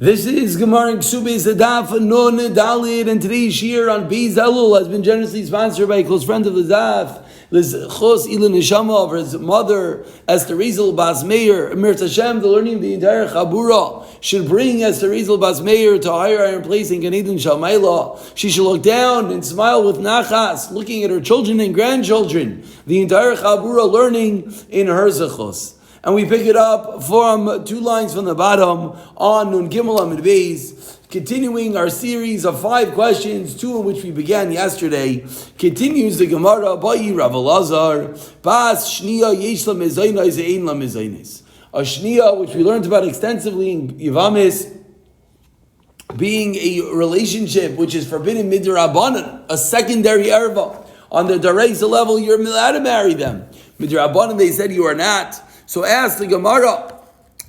This is Gemara Kesubos Daf Nun Dalid, and today's shir on Beis Elul has been generously sponsored by a close friend of the Daf, lezchut neshama of his mother, Rייzel bas Meir. Mirz Hashem, the learning of the entire Chabura should bring Rייzel bas Meir to a higher place in Gan Eden Shalmaila. She should look down and smile with nachas, looking at her children and grandchildren. The entire Chabura learning in her zechus. And we pick it up from 2 lines from the bottom on Nun Gimel Amid Beis, continuing our series of 5 questions, 2 of which we began yesterday. Continues the Gemara, Ba'i Rav Elazar, Bas Shniya Yesh La Mezainis Ein La Mezainis. A Shniya, which we learned about extensively in Yivamis, being a relationship which is forbidden midrabanan, a secondary erva. On the Reyzel level, you're allowed to marry them. Midrabanan, they said you are not. So ask the Gemara,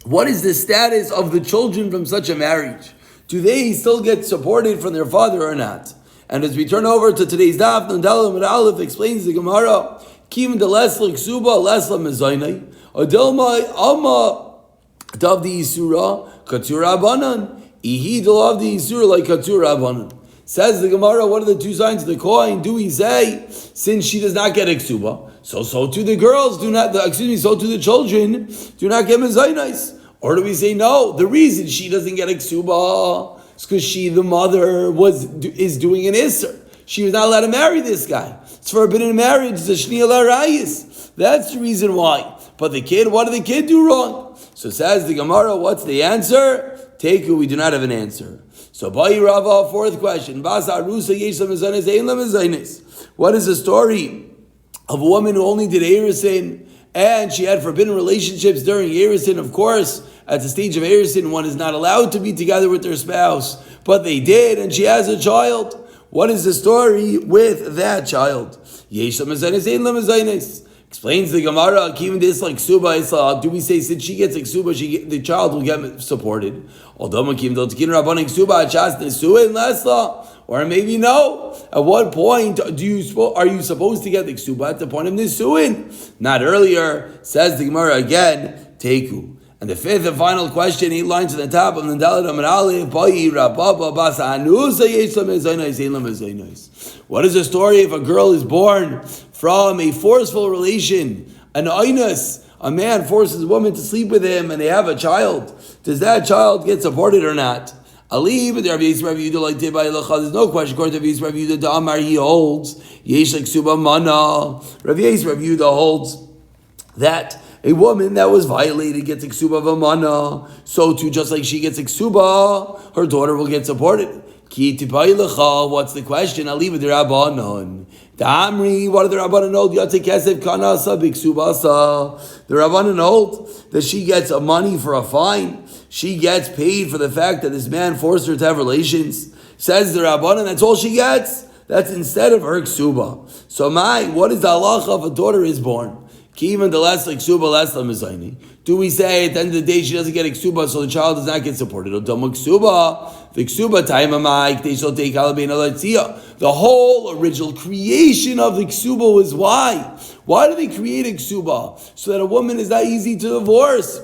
what is the status of the children from such a marriage? Do they still get supported from their father or not? And as we turn over to today's Daf, Nandala Mid Aleph explains the Gemara, Kim de Lesla Ksuba Lesla Mezainai, Adilma Alma Davdi Isura, Katura Abanan, Ihi Delavdi Isura like Katura Abanan. Says the Gemara, what are the 2 sides of the coin? Do we say, since she does not get a ksuba, so to the girls so to the children do not get mezainis? Or do we say no? The reason she doesn't get a ksuba is because she, the mother, is doing an isser. She was not allowed to marry this guy. It's forbidden marriage. It's a shniya l'arayis. That's the reason why. But the kid, what did the kid do wrong? So says the Gemara, what's the answer? Teku, we do not have an answer. So, Ba'i Rava, 4th question. What is the story of a woman who only did Erisin and she had forbidden relationships during Erisin? Of course, at the stage of Erisin, one is not allowed to be together with their spouse, but they did, and she has a child. What is the story with that child? Explains the Gemara, even this like Ksuba, do we say since she gets a Ksuba, the child will get supported? Or maybe no. At what point are you supposed to get the Ksuba? At the point of Nisuin. Not earlier. Says the Gemara again, Teku. And the 5th and final question, 8 lines at the top of the Dalet Amid Aleph, what is the story if a girl is born from a forceful relation, an einus, a man forces a woman to sleep with him and they have a child? Does that child get supported or not? There's no question. According to Rav Yehuda, the Amar, he holds, Yesh Ksuba Mana. Rav Yehuda holds that a woman that was violated gets a ksuba v'mana, so too, just like she gets a ksuba, her daughter will get supported. Ki tipaylecha, what's the question? I'll leave it to Rabbanon. The Amri, what do the Rabbanon hold? Yate kesef kanasa b'ksubasa. The Rabbanon hold that she gets money for a fine. She gets paid for the fact that this man forced her to have relations. Says the Rabbanon, that's all she gets. That's instead of her ksuba. So what is the halacha if a daughter is born? Even the last ksuba, last mezaining. Do we say at the end of the day she doesn't get ksuba, so the child does not get supported? The whole original creation of the ksuba was why? Why do they create a ksuba? So that a woman is not easy to divorce.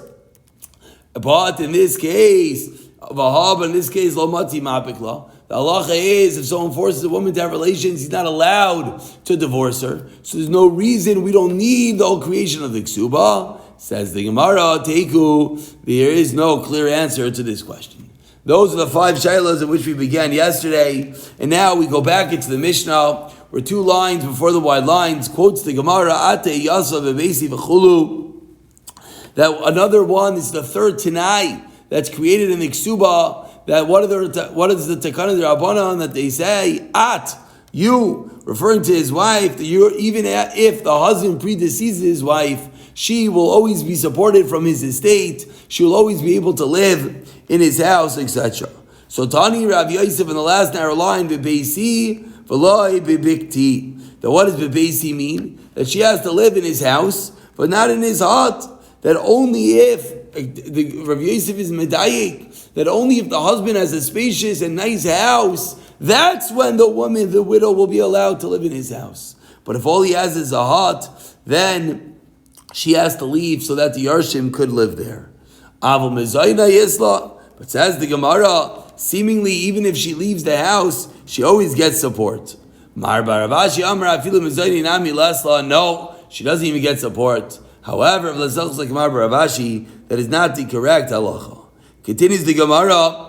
But in this case, lo mati mapikla. The halacha is, if someone forces a woman to have relations, he's not allowed to divorce her. So there's no reason, we don't need the whole creation of the ksuba. Says the Gemara, Teku, there is no clear answer to this question. Those are the 5 shaylas in which we began yesterday. And now we go back into the Mishnah, where 2 lines before the wide lines, quotes the Gemara, Ate Yasa Vevesi V'chulu. That another one is the 3rd Tanai that's created in the ksuba. That what is the Takana de Rabbanan that they say, you, referring to his wife, that even if the husband predeceases his wife, she will always be supported from his estate, she will always be able to live in his house, etc. So Tani Rav Yosef in the last narrow line, Bebeisi, V'loi Bebikti. That what does Bebeisi mean? That she has to live in his house, but not in his heart. That only if, the Rav Yosef is medayik, that only if the husband has a spacious and nice house, that's when the woman, the widow, will be allowed to live in his house. But if all he has is a hut, then she has to leave so that the Yarshim could live there. Avol mezayna yisla, But says the Gemara, seemingly even if she leaves the house, she always gets support. No, she doesn't even get support. However, that is not the correct halacha. Continues the Gemara.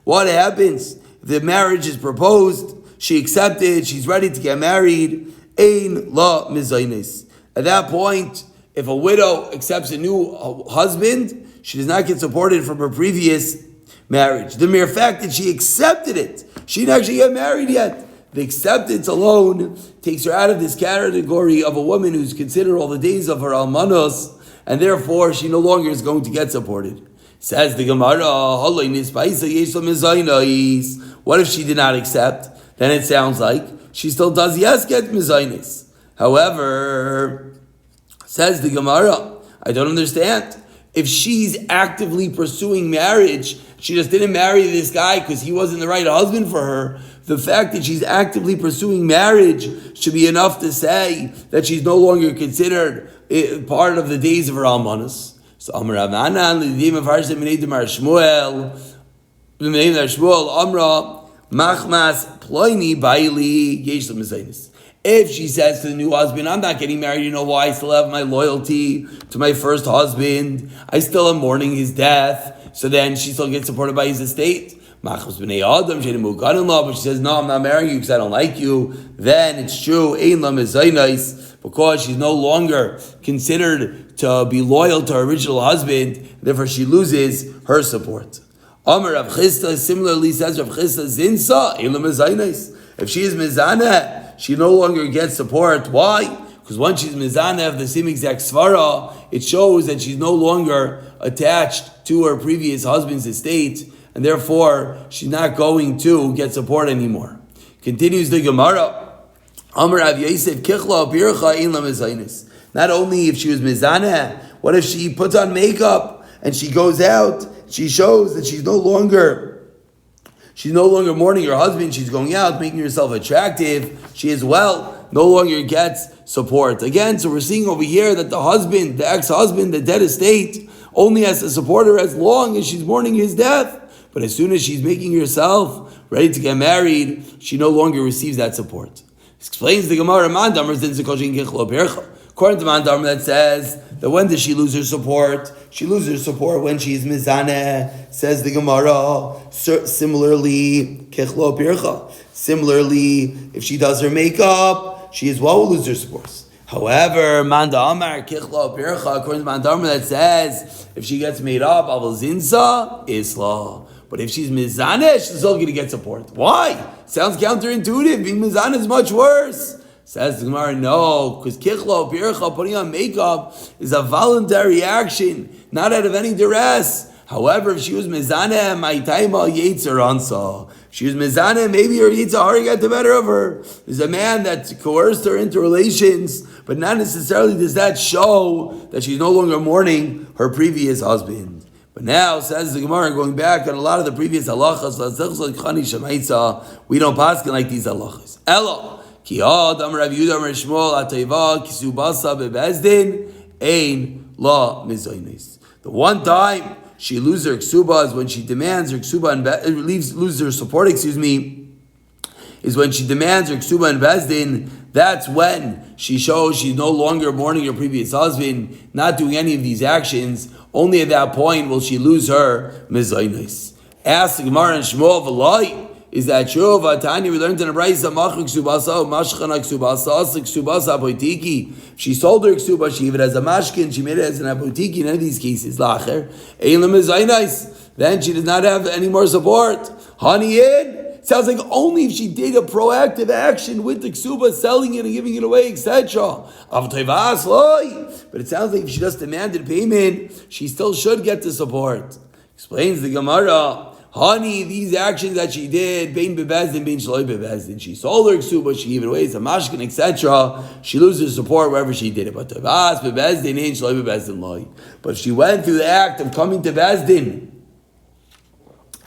What happens if the marriage is proposed, she accepted, she's ready to get married? Ein la mizaynis. At that point, if a widow accepts a new husband, she does not get supported from her previous marriage. The mere fact that she accepted it, she didn't actually get married yet. The acceptance alone takes her out of this category of a woman who's considered all the days of her almanos, and therefore she no longer is going to get supported. Says the Gemara, what if she did not accept? Then it sounds like she still does get mizaynis. However, says the Gemara, I don't understand. If she's actively pursuing marriage, she just didn't marry this guy because he wasn't the right husband for her. The fact that she's actively pursuing marriage should be enough to say that she's no longer considered part of the days of her almanas. So Amar Ravanan, the Shmuel, Amra, Machmas, Ploini, Baili, Yesh Mizaynis. If she says to the new husband, I'm not getting married, you know why? I still have my loyalty to my first husband. I still am mourning his death. So then she still gets supported by his estate. But she says, no, I'm not marrying you because I don't like you. Then it's true, because she's no longer considered to be loyal to her original husband. Therefore, she loses her support. Amar Rav Chisda similarly says, Rav Chisda zinsa, if she is mizaneh, she no longer gets support. Why? Because once she's mizaneh of the same exact svara, it shows that she's no longer attached to her previous husband's estate, and therefore she's not going to get support anymore. Continues the Gemara. Amar Rav Yosef kichla bircha ein la mizaynis. Not only if she was mizaneh, what if she puts on makeup and she goes out? She shows that she's no longer mourning her husband. She's going out, making herself attractive. She as well no longer gets support. Again, so we're seeing over here that the husband, the ex-husband, the dead estate, only has to support her as long as she's mourning his death. But as soon as she's making herself ready to get married, she no longer receives that support. Explains the Gemara, according to Mandam, that says that when does she lose her support? She loses her support when she is mizaneh. Says the Gemara. Similarly, kechlo pircha. Similarly, if she does her makeup, she as well will lose her support. However, Manda Amar kechlo pircha. According to Mandam, that says if she gets made up, avol zinsa isla. But if she's mizaneh, she's still going to get support. Why? Sounds counterintuitive. Being mizaneh is much worse. Says the Gemara, no, because kichlo, pircha, putting on makeup is a voluntary action, not out of any duress. However, if she was mizaneh, my taima yetzer ansa. If she was mizaneh, maybe her yetzer hara got the better of her. There's a man that coerced her into relations, but not necessarily does that show that she's no longer mourning her previous husband. But now, says the Gemara, going back on a lot of the previous halachas, we don't pass like these halachas. Elo. The one time she loses her ksuba is when she demands her ksuba and loses her support, is when she demands her ksuba and bezdin. That's when she shows she's no longer mourning her previous husband, not doing any of these actions. Only at that point will she lose her mizaynis. Ask the Gemara and Shmuel v'lai. Is that true? Vatani, we learned in a brayso, machrik ksubasa, mashchana ksubasa, asik ksubasa apoitiki. She sold her ksuba, she gave it as a mashkin, she made it as an apoitiki. None of these cases, lacher. Eilim is zainais. Then she does not have any more support. Honey in. Sounds like only if she did a proactive action with the ksuba, selling it and giving it away, etc. But it sounds like if she just demanded payment, she still should get the support. Explains the Gemara. Honey, these actions that she did, bein bebezdin, bein shloi bebezdin. She sold her ksuba, she gave it away, it's a mashkin, etc. She loses support wherever she did it. But tavas bebezdin, bein shloi bebezdin loy. But if she went through the act of coming to bezdin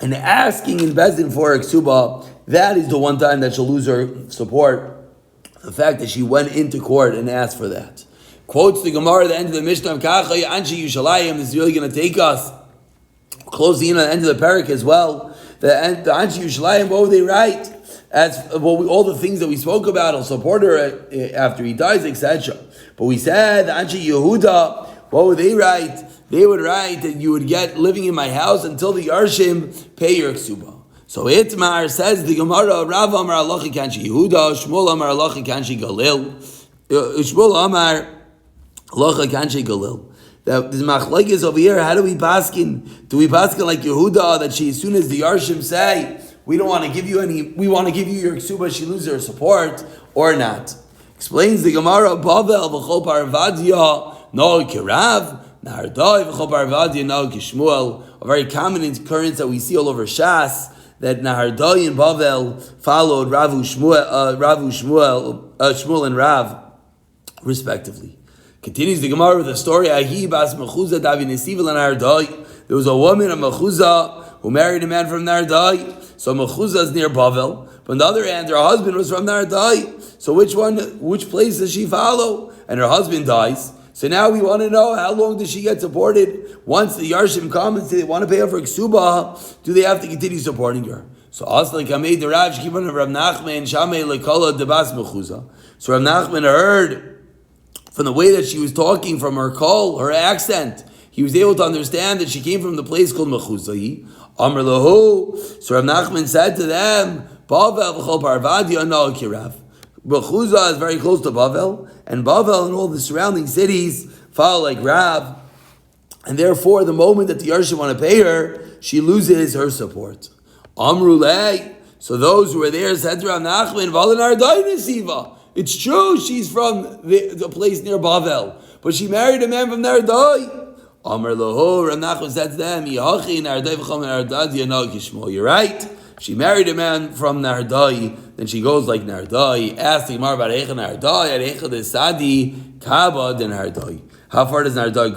and asking in bezdin for her ksuba, that is the one time that she'll lose her support. The fact that she went into court and asked for that. Quotes the Gemara at the end of the Mishnah, Kacha Anshi Yushalayim. This is really going to take us closing in on the end of the parak as well. The Anshi Yushalayim, what would they write? As all the things that we spoke about, will support her after he dies, etc. But we said the Anshi Yehuda, what would they write? They would write that you would get living in my house until the Yarshim pay your ksuba. So Itmar says the Gemara, Rav Amar Alachi Kanshi Yehuda, Shmuel Amar Alachi Kanshi Galil, Shmuel Amar Alachi Kanshi Galil. That this machlokes over here. How do we paskin? Do we paskin like Yehuda that she, as soon as the Yarshim say, we don't want to give you any, we want to give you your ksuba, she loses her support, or not? Explains the Gemara, Bavel v'chol parvadia no kirav, nardai v'chol parvadia no kishmuel. A very common occurrence that we see all over Shas, that Nahardai and Bavel followed Shmuel and Rav, respectively. Continues the Gemara with the story. There was a woman of Mechuzah who married a man from Nardai. So Mechuzah is near Bavel. But on the other hand, her husband was from Nardai. So which place does she follow? And her husband dies. So now we want to know, how long does she get supported? Once the Yarshim come and say they want to pay her for Ksuba, do they have to continue supporting her? So Asla Kamei the Rav Shkivan of Rav Nachman Shamei Lekola Debas Mechuzah. So Rav Nachman heard from the way that she was talking, from her call, her accent, he was able to understand that she came from the place called Mechuzah. Amr Lahu. So Rav Nachman said to them, Bavel v'chol parvadia no kirav. Mechuzah is very close to Bavel, and Bavel and all the surrounding cities follow like Rav, and therefore the moment that the Yarshim want to pay her, she loses her support. Amrulei. So those who were there said to Rav Nachman, Valanardai Nesiva. It's true, she's from the place near Bavel, but she married a man from Nardai. Amr Lahu. Rav Nachman said to them, you're right. She married a man from Nardai, then she goes like Nardai. Asked the Gemara about Eicha Nardai, Eicha the Sadi, Kaba the Nardai. How far does Nardai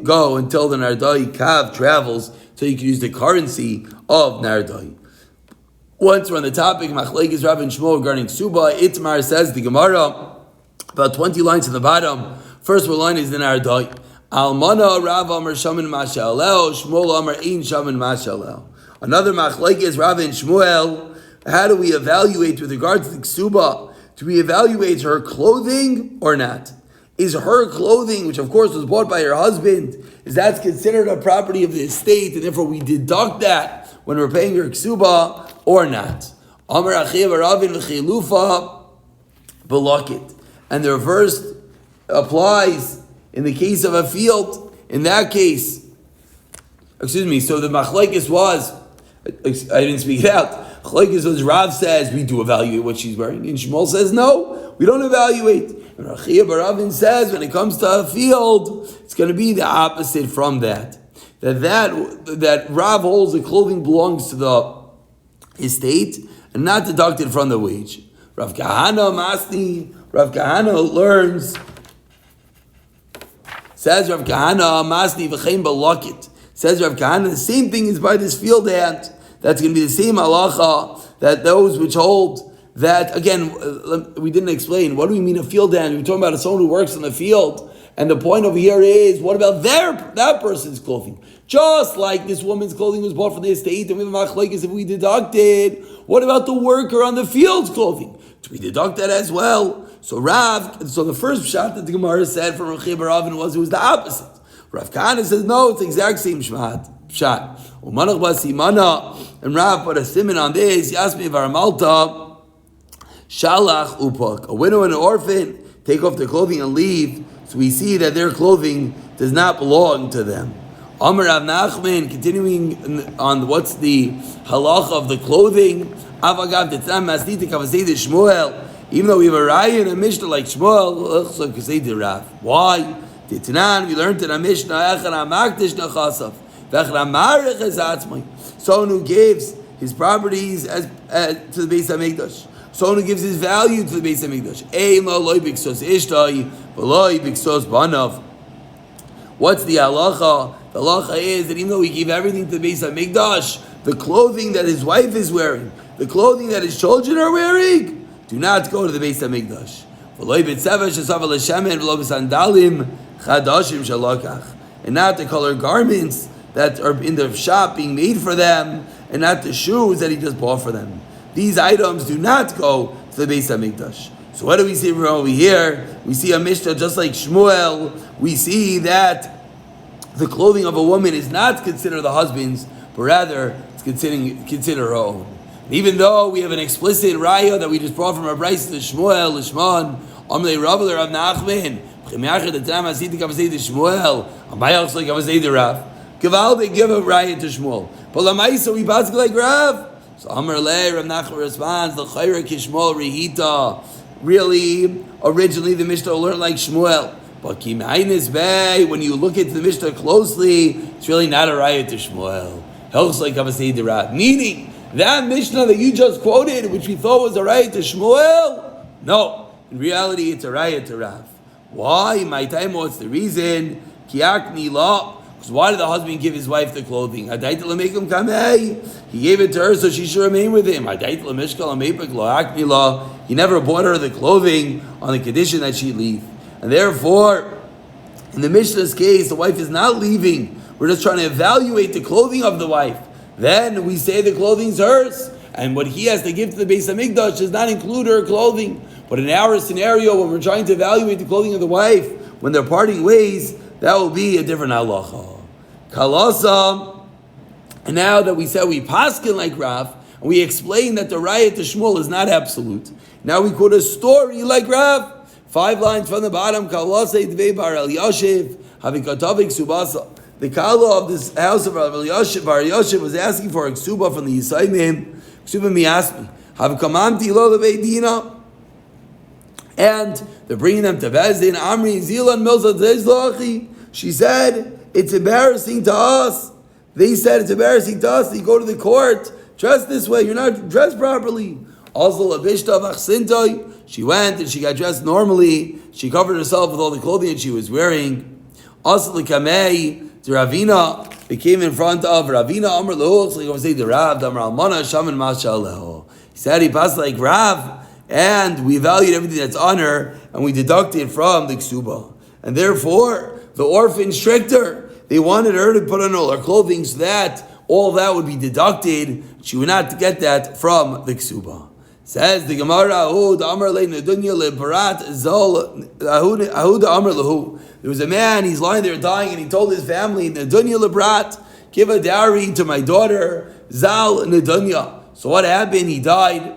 go until the Nardai Kav travels, so you can use the currency of Nardai? Once we're on the topic, Machlekes Rav and Shmuel regarding Suba, Itmar says the Gemara, about 20 lines in the bottom. First line is the Nardai. Almana Rav Amar Shaman Mashalel, Shmuel Amar Ein Shaman Mashalel. Another Machlekes Rav and Shmuel, how do we evaluate with regard to the Ksuba? Do we evaluate her clothing or not? Is her clothing, which of course was bought by her husband, is that considered a property of the estate, and therefore we deduct that when we're paying her Ksuba, or not? Amar Achiv Ravin v'chilufa belakit. And the reverse applies in the case of a field. In that case, so the machlekes was, I didn't speak it out. Machlekes was, Rav says we do evaluate what she's wearing, and Shmuel says no, we don't evaluate. And Achiv Ravin says when it comes to a field, it's going to be the opposite from that. That Rav holds the clothing belongs to the estate and not deducted from the wage. Rav Kahana learns, says Rav Kahana Masni v'chein balakit. Says Rav Kahana, the same thing is by this field hand. That's going to be the same halacha that those which hold that. Again, we didn't explain. What do we mean a field hand? We're talking about someone who works in the field. And the point over here is, what about that person's clothing? Just like this woman's clothing was bought from the estate, and we have machlokes if we deducted. What about the worker on the field's clothing? Do we deduct that as well? So the first shot that the Gemara said from Rechiv Ravin was it was the opposite. Rav Kahana says no, it's the exact same shot. Umanach basimana, and Rav put a siman on this. Yasmi varamalta shalach upak. A widow and an orphan take off their clothing and leave. So we see that their clothing does not belong to them. Amar Rav Nachman, continuing on what's the halacha of the clothing. Avagav tetzam masnita kavasei de Shmuel. Even though we have a raya and a mishnah like Shmuel, kavasei de Rav. Why? Titanan, we learned in a mishnah echad hamakdish nechasav v'echad hamarich es atzmai. Someone who gives his properties to the Beis Hamikdash. Someone who gives his value to the Beis Hamikdash. Ein lo loy biksos ishtai v'loy biksos banav. What's the halacha? The halacha is that even though we give everything to the Beis Hamikdash, the clothing that his wife is wearing, the clothing that his children are wearing, do not go to the Beis Hamikdash. And not the color garments that are in the shop being made for them, and not the shoes that he just bought for them. These items do not go to the Beis HaMikdash. So what do we see over here? We see a Mishnah just like Shmuel. We see that the clothing of a woman is not considered the husband's, but rather it's considered her own. And even though we have an explicit raya that we just brought from our Bryce to Shmuel, Lishman, Amle Rabel, Rav Nachman, Shmuel, Abayach like Kavasei Rav. Gavalde give a raya to Shmuel. But Lamaisa we pass like Rav. So Amar Le, Rav Nachman responds, the Chayra Kishmuel Rehita. Really, originally the Mishnah learned like Shmuel. But when you look at the Mishnah closely, it's really not a raya to Shmuel. Helps like Kavasei Rav. Meaning, that Mishnah that you just quoted, which we thought was a raya to Shmuel, no. In reality, it's a raya to Rav. Why? My time, what's the reason? Because why did the husband give his wife the clothing? He gave it to her so she should remain with him. He never bought her the clothing on the condition that she leave. And therefore, in the Mishnah's case, the wife is not leaving. We're just trying to evaluate the clothing of the wife. Then we say the clothing's hers. And what he has to give to the Beis HaMikdash does not include her clothing. But in our scenario, when we're trying to evaluate the clothing of the wife, when they're parting ways, that will be a different halacha. Kalasa, and now that we said we paskin like Rav, and we explained that the raya to Shmuel is not absolute, now we quote a story like Rav, 5 lines from the bottom, Kalasa Dvei Bar El Yoshev, Havikatavik Subasa. The Kala of this house of Bar Yoshev was asking for a Kesuba from the Yisayimim. Kesuba mi asked me, Havikamanti Lo Levei Dina. And they're bringing them to Bezdin. Amri Zilan Milza Zezlachi. She said, it's embarrassing to us. They said it's embarrassing to us. You go to the court, dressed this way. You're not dressed properly. She went and she got dressed normally. She covered herself with all the clothing that she was wearing. Ravina, they came in front of Ravina. Amr Lehu, like I would say the Rav, Amr Almana, Shaman Masha Lehu. He said he passed like Rav. And we evaluate everything that's on her, and we deduct it from the ksuba. And therefore, the orphan stricter. They wanted her to put on all her clothing so that all that would be deducted. She would not get that from the ksuba. Says the Gemara, there was a man, he's lying there dying, and he told his family, Nedunya lebrat, give a dowry to my daughter, Zal Nedunya. So what happened? He died.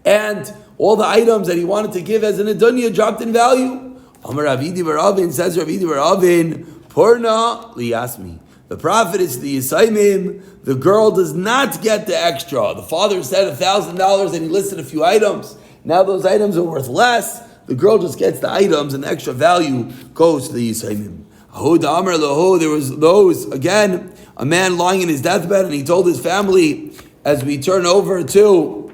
And all the items that he wanted to give as an adunya dropped in value. Amar Ravidi Baravin, says Ravidi Baravin, Purna liyasmi. The prophet is the Yisayimim. The girl does not get the extra. The father said $1,000 and he listed a few items. Now those items are worth less. The girl just gets the items and the extra value goes to the Yisayimim. Ahud Amar Lahu, there was those, again, a man lying in his deathbed and he told his family, as we turn over to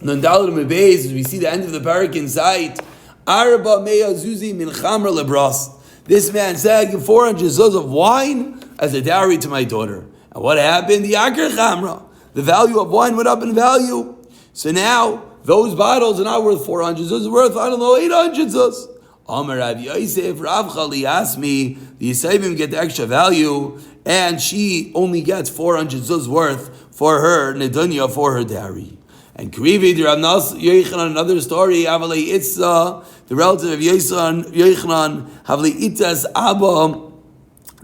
as we see the end of the parak in sight, Arba Meya Zuzi min Chamra Lebras. This man said, give 400 zuz of wine as a dowry to my daughter. And what happened? The Akar Chamra. The value of wine went up in value. So now, those bottles are not worth 400 zuz, they're worth, 800 zuz. Amar Rav Yosef, Rav Chali asked me, the Yisayimim get the extra value, and she only gets 400 zuz worth for her nedunya, for her dowry. And Krivi, the Rav Yochanan, another story, Avalei Itza, the relative of Yochanan, Havli Itzas Abba,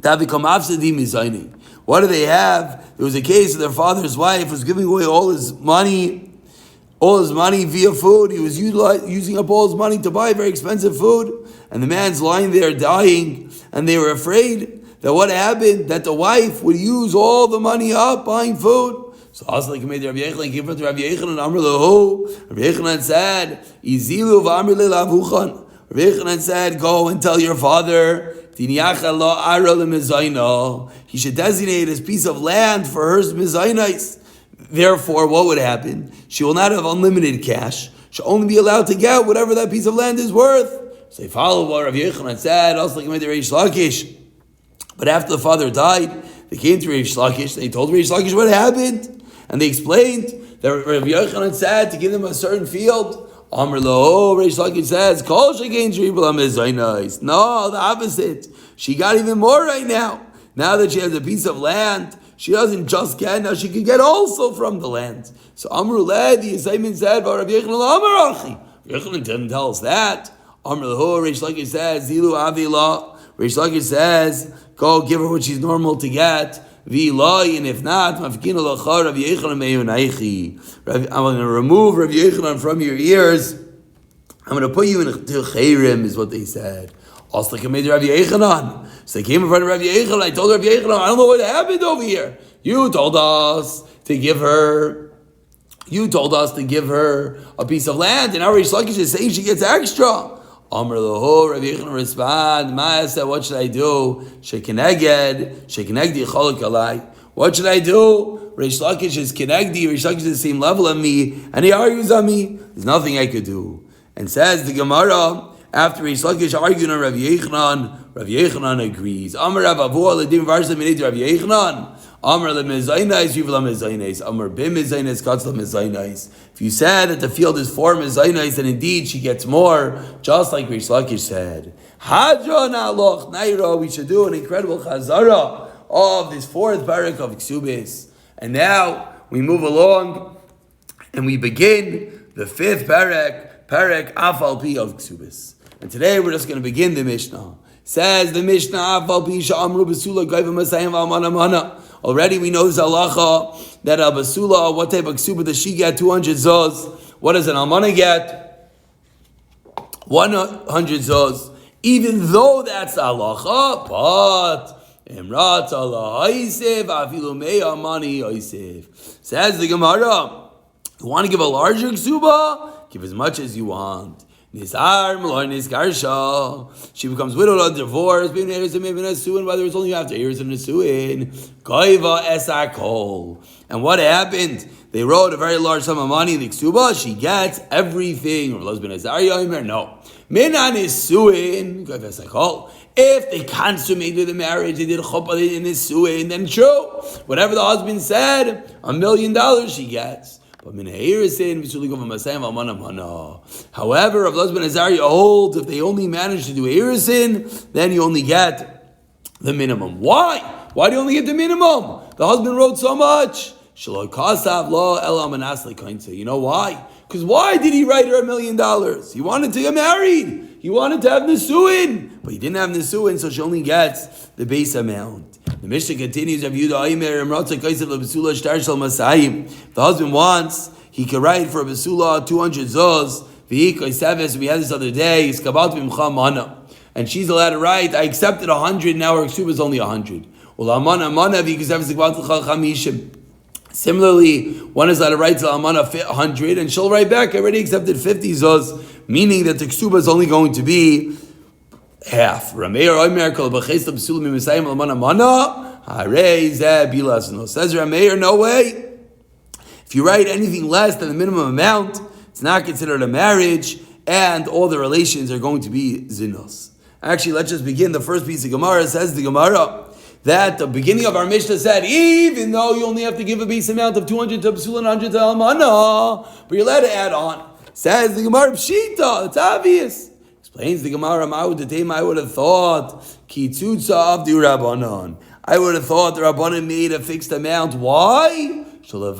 Tavikom Afsadi Mizayni. What do they have? There was a case of their father's wife was giving away all his money via food. He was using up all his money to buy very expensive food. And the man's lying there dying, and they were afraid that what happened, that the wife would use all the money up buying food. So Asla came to Rabbi Yochanan, came to Rabbi Yochanan, and Amr Lahu. Rabbi Yochanan said, Izilu v'amr le'lavuchan. Rabbi Yochanan said, go and tell your father, he should designate his piece of land for her mizaynais. Therefore, what would happen? She will not have unlimited cash. She'll only be allowed to get whatever that piece of land is worth. So they followed what Rabbi Yochanan said, Asla came to Reish Lakish. But after the father died, they came to Reish Lakish, they told Reish Lakish what happened. And they explained that Rabbi Yochanan said to give them a certain field Amr lo, Reish Lakish says, Kol shekein shriba mezainos. No, the opposite. She got even more right now. Now that she has a piece of land, she doesn't just get, now she can get also from the land. So Amr led, the assignment said, Rabbi Yochanan Amar Achi. Yochanan didn't tell us that. Amr lo, Reish Lakish says, Zilu Avila. Reish Lakish says, go give her what she's normal to get. And if not, I'm going to remove Rabbi Yochanan from your ears. I'm going to put you in Chayrim, is what they said. Also, they made Rabbi Yochanan. So they came in front of Rabbi Yochanan. I told Rabbi Yochanan, I don't know what happened over here. You told us to give her a piece of land, and now Reish Lakish is saying she gets extra. Amr loho, Rabbi Yochanan respond, Ma said, what should I do? Shekenegdi cholak alai. What should I do? Reish Lakish is kenegdi, Reish Lakish is the same level as me, and he argues on me. There's nothing I could do. And says the Gemara, after Reish Lakish argued on Rabbi Yochanan agrees. Amr Rav Avu Aladim Varsha Minid Rabbi Yochanan. Amr lemezaynais, Yuv lemezaynais. Amr bim mezaynais, Katz lemezaynais. If you said that the field is 4 mezaynais, then indeed she gets more, just like Reish Lakish said. Hadron aloch naira. We should do an incredible chazara of this 4th parak of Kesubos. And now we move along and we begin the 5th parak Afal Pi of Kesubos. And today we're just going to begin the Mishnah. Says the Mishnah, Afal Pi sha'amru besula gaiva masayim v'amana mana. Already we know this halacha that a basula, what type of ksuba does she get? 200 zuz. What does an almana get? 100 zuz. Even though that's the halacha, but imrat Allah haisef afilu mei amani haisef. Says the Gemara, you want to give a larger ksuba? Give as much as you want. She becomes widowed or divorced, whether it's only after years of Nesuin. And what happened? They wrote a very large sum of money in the Ksuba. She gets everything. Her husband is no. If they consummated the marriage, they did chuppah in Nesuin, then true. Whatever the husband said, $1 million she gets. However, Rav Lozben Azariah holds if they only manage to do Erisin, then you only get the minimum. Why? Why do you only get the minimum? The husband wrote so much. You know why? Because why did he write her $1 million? He wanted to get married. He wanted to have Nesuin. But he didn't have Nesuin, so she only gets the base amount. The Mishnah continues, the husband wants, he can write for a basula 200 zuz. We had this other day, and she's allowed to write, I accepted 100, now her ksuba is only 100. Similarly, one is allowed to write to Amana 100, and she'll write back, I already accepted 50 zuz, meaning that the ksuba is only going to be half. Says Rameir, no way. If you write anything less than the minimum amount, it's not considered a marriage, and all the relations are going to be zinos. Actually, let's just begin. The first piece of Gemara says the Gemara that the beginning of our Mishnah said, even though you only have to give a base amount of 200 to Psul and 100 to Almana, but you're allowed to add on. Says the Gemara, Pshita, it's obvious. Explains the Gemara, I would have thought, Kitzutza of the Rabbanon. I would have thought the Rabbanon made a fixed amount. Why? We don't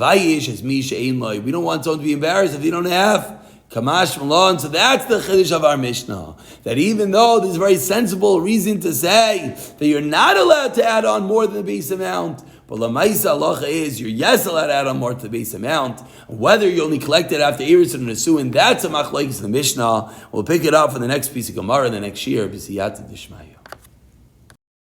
want someone to be embarrassed if they don't have Kamash Malon. So that's the Chiddush of our Mishnah. That even though there's a very sensible reason to say that you're not allowed to add on more than the base amount, but Lamaisa Allah is you're allowed to add on more to the base amount. Whether you only collect it after Eris and Nesuin, that's a machlokes in the Mishnah. We'll pick it up for the next piece of Gemara the next year. B'siyata Dishmaya.